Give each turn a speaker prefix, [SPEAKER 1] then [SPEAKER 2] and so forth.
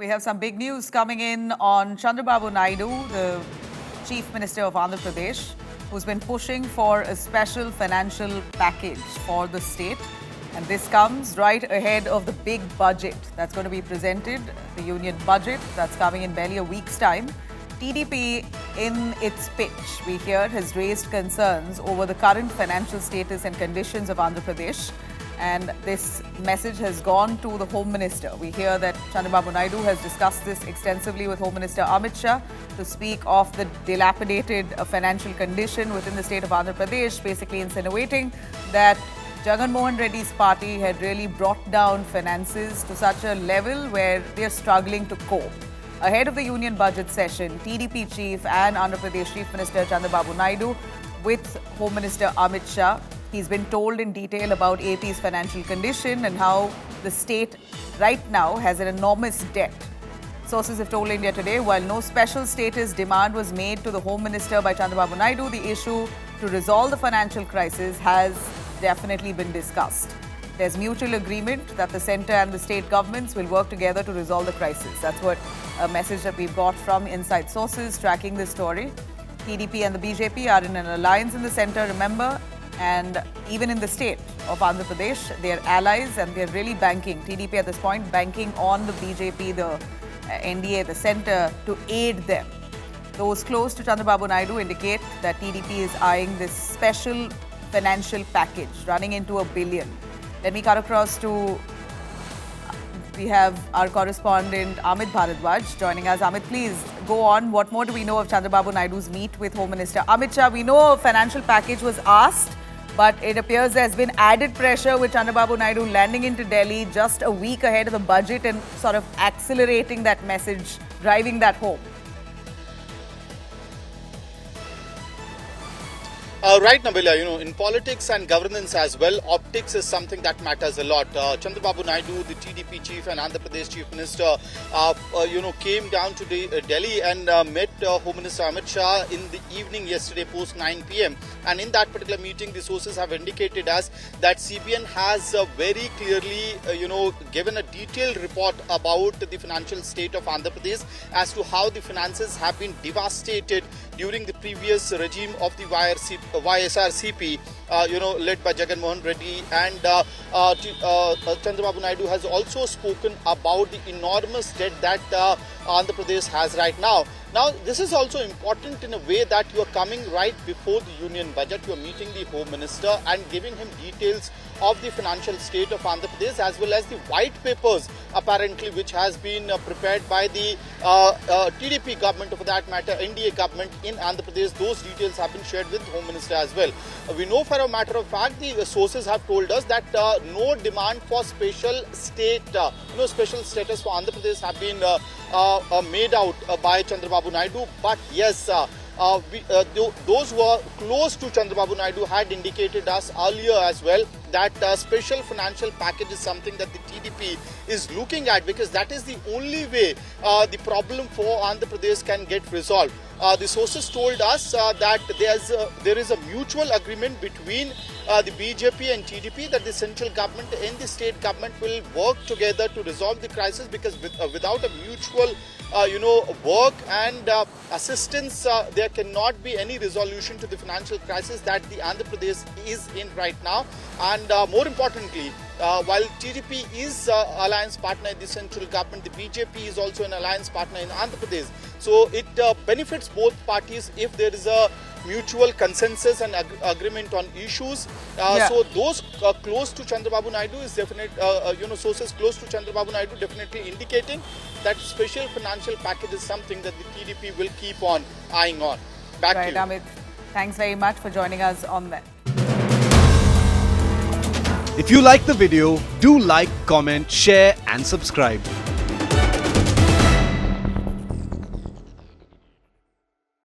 [SPEAKER 1] We have some big news coming in on Chandrababu Naidu, the Chief Minister of Andhra Pradesh, who's been pushing for a special financial package for the state. And this comes right ahead of the big budget that's going to be presented, the union budget that's coming in barely a week's time. TDP, in its pitch, we hear, has raised concerns over the current financial status and conditions of Andhra Pradesh. And this message has gone to the Home Minister. We hear that Chandrababu Naidu has discussed this extensively with Home Minister Amit Shah to speak of the dilapidated financial condition within the state of Andhra Pradesh, basically insinuating that Jagan Mohan Reddy's party had really brought down finances to such a level where they are struggling to cope. Ahead of the union budget session, TDP chief and Andhra Pradesh Chief Minister Chandrababu Naidu with Home Minister Amit Shah. He's been told in detail about AP's financial condition and how the state right now has an enormous debt. Sources have told India Today, while no special status demand was made to the Home Minister by Chandrababu Naidu, the issue to resolve the financial crisis has definitely been discussed. There's mutual agreement that the centre and the state governments will work together to resolve the crisis. That's what a message that we've got from inside sources tracking this story. TDP and the BJP are in an alliance in the centre, remember, and even in the state of Andhra Pradesh, they are allies and they're really banking, TDP at this point, banking on the BJP, the NDA, the centre, to aid them. Those close to Chandrababu Naidu indicate that TDP is eyeing this special financial package running into $1 billion. Let me cut across to, we have our correspondent Amit Bharadwaj joining us. Amit, please go on. What more do we know of Chandrababu Naidu's meet with Home Minister Amit Shah? We know a financial package was asked, but it appears there's been added pressure with Chandrababu Naidu landing into Delhi just a week ahead of the budget and sort of accelerating that message, driving that home.
[SPEAKER 2] Right, Nabila, in politics and governance as well, optics is something that matters a lot. Chandrababu Naidu, the TDP chief and Andhra Pradesh chief minister, came down to Delhi and met Home Minister Amit Shah in the evening yesterday post 9 p.m. And in that particular meeting, the sources have indicated us that CBN has very clearly, given a detailed report about the financial state of Andhra Pradesh as to how the finances have been devastated during the previous regime of the YSRCP, led by Jagan Mohan Reddy, and Chandrababu Naidu has also spoken about the enormous debt that Andhra Pradesh has right now. Now, this is also important in a way that you are coming right before the union budget. You are meeting the Home Minister and giving him details of the financial state of Andhra Pradesh as well as the white papers, apparently, which has been prepared by the TDP government, or for that matter, NDA government in Andhra Pradesh. Those details have been shared with the Home Minister as well. We know for a matter of fact, the sources have told us that no demand for special state, special status for Andhra Pradesh have been made out by Chandrababu Naidu. But yes, those who are close to Chandrababu Naidu had indicated us earlier as well that special financial package is something that the TDP is looking at, because that is the only way the problem for Andhra Pradesh can get resolved. The sources told us that there is a mutual agreement between the BJP and TDP that the central government and the state government will work together to resolve the crisis, because without a mutual work and assistance, there cannot be any resolution to the financial crisis that the Andhra Pradesh is in right now. And more importantly, while TDP is alliance partner in the central government, the BJP is also an alliance partner in Andhra Pradesh. So it benefits both parties if there is a mutual consensus and agreement on issues. So those close to Chandrababu Naidu is definitely, sources close to Chandrababu Naidu definitely indicating that special financial package is something that the TDP will keep on eyeing on. Back to you.
[SPEAKER 1] Amit, thanks very much for joining us on that.
[SPEAKER 3] If you like the video, do like, comment, share and subscribe.